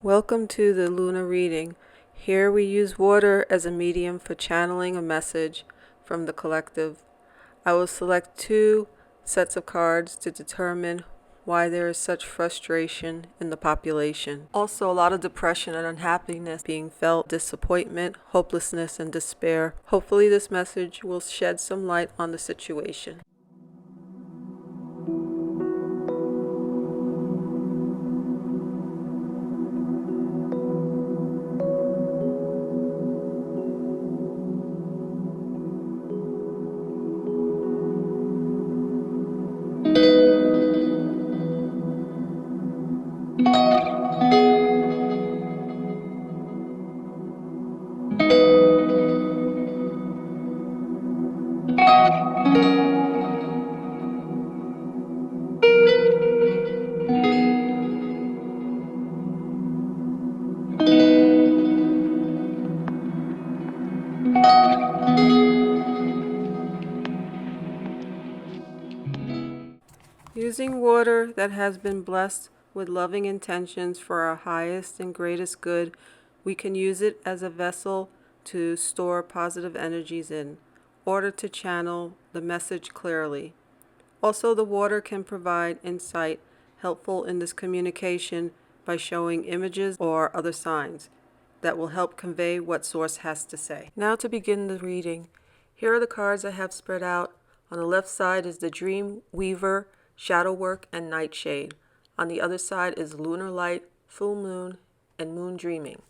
Welcome to the Lunar reading. Here we use water as a medium for channeling a message from the collective. I will select 2 sets of cards to determine why there is such frustration in the population. Also, a lot of depression and unhappiness being felt, disappointment, hopelessness, and despair. Hopefully this message will shed some light on the situation. Using water that has been blessed with loving intentions for our highest and greatest good, we can use it as a vessel to store positive energies in order to channel the message clearly. Also, the water can provide insight helpful in this communication by showing images or other signs that will help convey what Source has to say. Now to begin the reading, here are the cards I have spread out. On the left side is the Dream Weaver, Shadow Work, and Nightshade. On the other side is Lunar Light, Full Moon, and Moon Dreaming.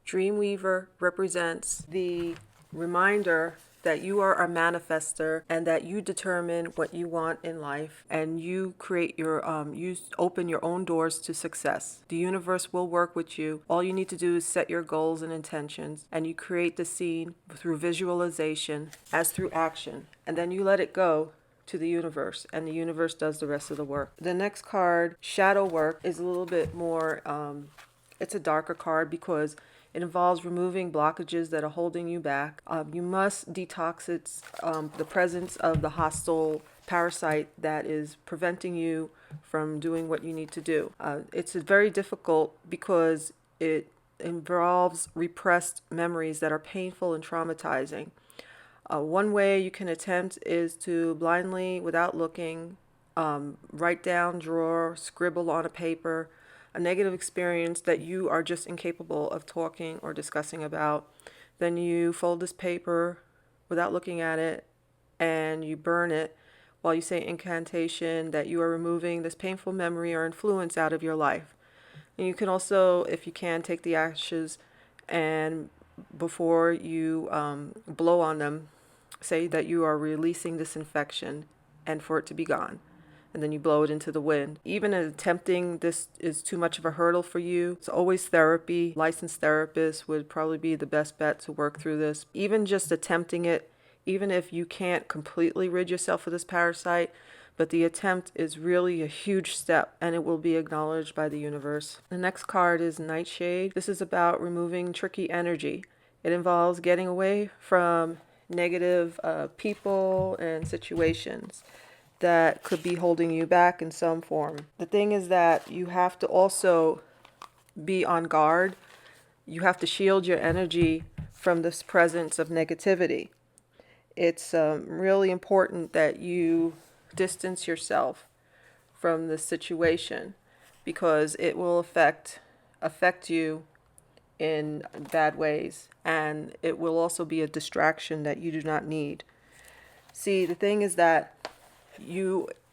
Dream Weaver represents the reminder that you are a manifester and that you determine what you want in life, and you create your you open your own doors to success. The universe will work with you. All you need to do is set your goals and intentions, and you create the scene through visualization as through action, and then you let it go to the universe, and the universe does the rest of the work. The next card, Shadow Work, is a little bit more it's a darker card because it involves removing blockages that are holding you back. You must detox the presence of the hostile parasite that is preventing you from doing what you need to do. It's very difficult because it involves repressed memories that are painful and traumatizing. One way you can attempt is to blindly, without looking, write down, draw, scribble on a paper a negative experience that you are just incapable of talking or discussing about. Then you fold this paper without looking at it and you burn it while you say incantation that you are removing this painful memory or influence out of your life. And you can also, if you can, take the ashes and before you blow on them, say that you are releasing this infection and for it to be gone. And then you blow it into the wind. Even attempting this is too much of a hurdle for you. It's always therapy. Licensed therapists would probably be the best bet to work through this. Even just attempting it, even if you can't completely rid yourself of this parasite, but the attempt is really a huge step and it will be acknowledged by the universe. The next card is Nightshade. This is about removing tricky energy. It involves getting away from negative people and situations that could be holding you back in some form. The thing is that you have to also be on guard. You have to shield your energy from this presence of negativity. It's really important that you distance yourself from this situation because it will affect you in bad ways, and it will also be a distraction that you do not need. See, the thing is that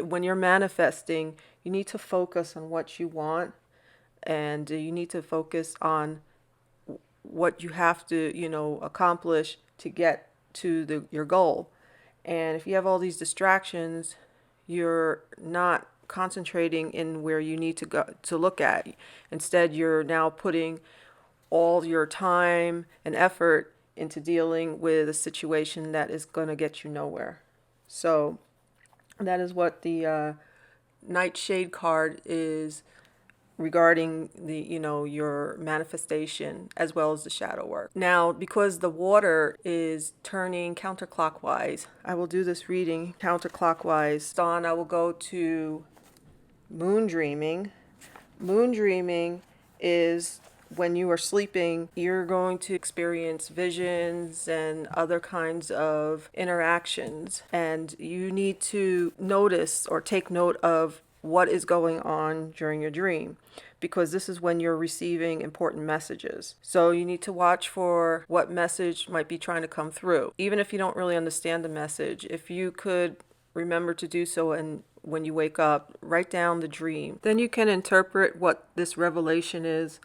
when you're manifesting, you need to focus on what you want, and you need to focus on what you have to, accomplish to get to your goal. And if you have all these distractions, you're not concentrating in where you need to go to look at. Instead, you're now putting all your time and effort into dealing with a situation that is going to get you nowhere. So that is what the Nightshade card is regarding your manifestation as well as the shadow work. Now, because the water is turning counterclockwise, I will do this reading counterclockwise. On, I will go to Moon Dreaming. Moon Dreaming is when you are sleeping, you're going to experience visions and other kinds of interactions, and you need to notice or take note of what is going on during your dream, because this is when you're receiving important messages. So you need to watch for what message might be trying to come through. Even if you don't really understand the message, if you could remember to do so, and when you wake up, write down the dream. Then you can interpret what this revelation is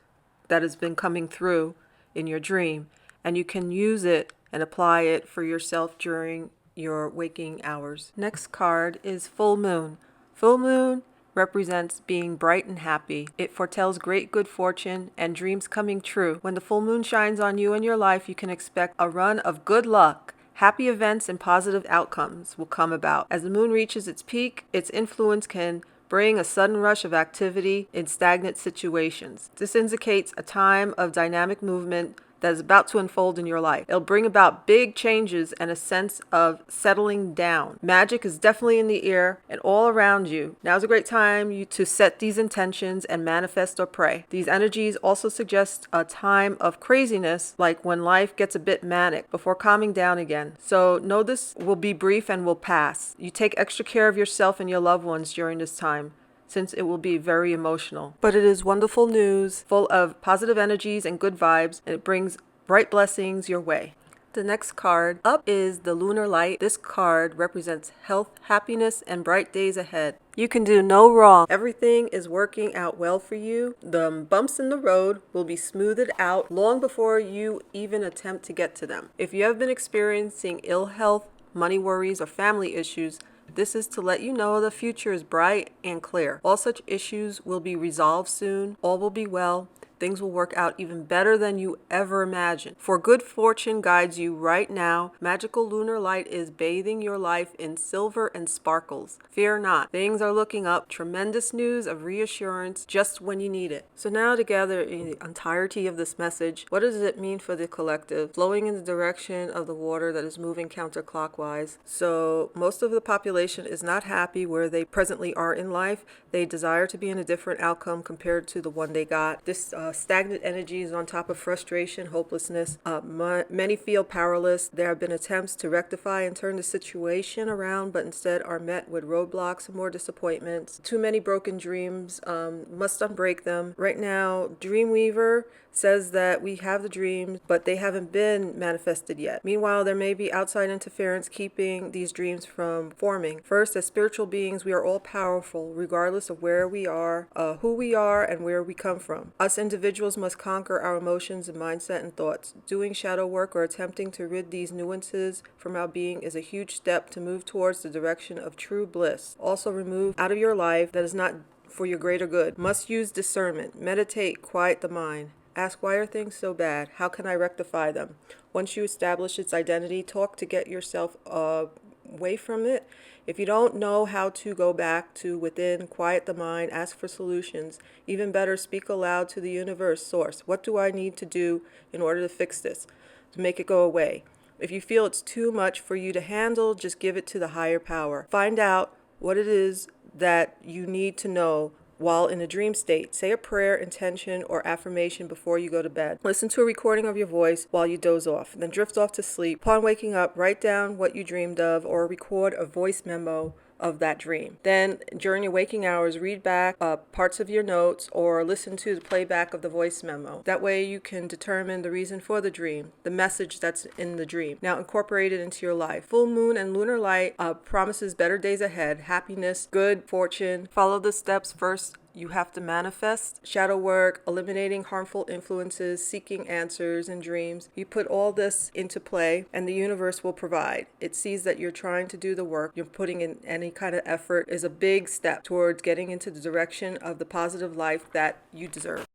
that has been coming through in your dream, and you can use it and apply it for yourself during your waking hours. Next card is full moon. Full moon represents being bright and happy. It foretells great good fortune and dreams coming true. When the full moon shines on you and your life, you can expect a run of good luck. Happy events and positive outcomes will come about. As the moon reaches its peak, its influence can bring a sudden rush of activity in stagnant situations. This indicates a time of dynamic movement that is about to unfold in your life. It'll bring about big changes and a sense of settling down. Magic is definitely in the air and all around you. Now's a great time to set these intentions and manifest or pray. These energies also suggest a time of craziness, like when life gets a bit manic before calming down again. So know this will be brief and will pass. You take extra care of yourself and your loved ones during this time, since it will be very emotional. But it is wonderful news, full of positive energies and good vibes, and it brings bright blessings your way. The next card up is the Lunar Light. This card represents health, happiness, and bright days ahead. You can do no wrong. Everything is working out well for you. The bumps in the road will be smoothed out long before you even attempt to get to them. If you have been experiencing ill health, money worries, or family issues, this is to let you know the future is bright and clear. All such issues will be resolved soon. All will be well. Things will work out even better than you ever imagined. For good fortune guides you right now. Magical lunar light is bathing your life in silver and sparkles. Fear not. Things are looking up. Tremendous news of reassurance just when you need it. So now to gather in the entirety of this message, what does it mean for the collective? Flowing in the direction of the water that is moving counterclockwise. So most of the population is not happy where they presently are in life. They desire to be in a different outcome compared to the one they got. This stagnant energy is on top of frustration, hopelessness. Many feel powerless. There have been attempts to rectify and turn the situation around, but instead are met with roadblocks and more disappointments. Too many broken dreams. Must unbreak them. Right now, Dreamweaver says that we have the dreams, but they haven't been manifested yet. Meanwhile, there may be outside interference keeping these dreams from forming. First, as spiritual beings, we are all powerful, regardless of where we are, who we are, and where we come from. Us individuals must conquer our emotions and mindset and thoughts. Doing shadow work or attempting to rid these nuances from our being is a huge step to move towards the direction of true bliss. Also, remove out of your life that is not for your greater good. Must use discernment. Meditate, quiet the mind. Ask, why are things so bad? How can I rectify them? Once you establish its identity, talk to get yourself away from it. If you don't know how to go back to within, quiet the mind, ask for solutions. Even better, speak aloud to the universe, source. What do I need to do in order to fix this, to make it go away? If you feel it's too much for you to handle, just give it to the higher power. Find out what it is that you need to know while in a dream state. Say a prayer, intention, or affirmation before you go to bed. Listen to a recording of your voice while you doze off. Then drift off to sleep. Upon waking up, write down what you dreamed of or record a voice memo of that dream. Then during your waking hours, read back parts of your notes or listen to the playback of the voice memo. That way you can determine the reason for the dream, the message that's in the dream. Now incorporate it into your life. Full moon and lunar light promises better days ahead, happiness, good fortune. Follow the steps. First, you have to manifest shadow work, eliminating harmful influences, seeking answers in dreams. You put all this into play and the universe will provide. It sees that you're trying to do the work. You're putting in any kind of effort is a big step towards getting into the direction of the positive life that you deserve.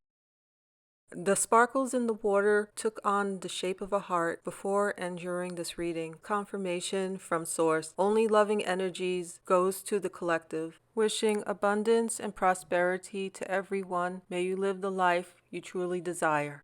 The sparkles in the water took on the shape of a heart before and during this reading. Confirmation from source. Only loving energies goes to the collective. Wishing abundance and prosperity to everyone. May you live the life you truly desire.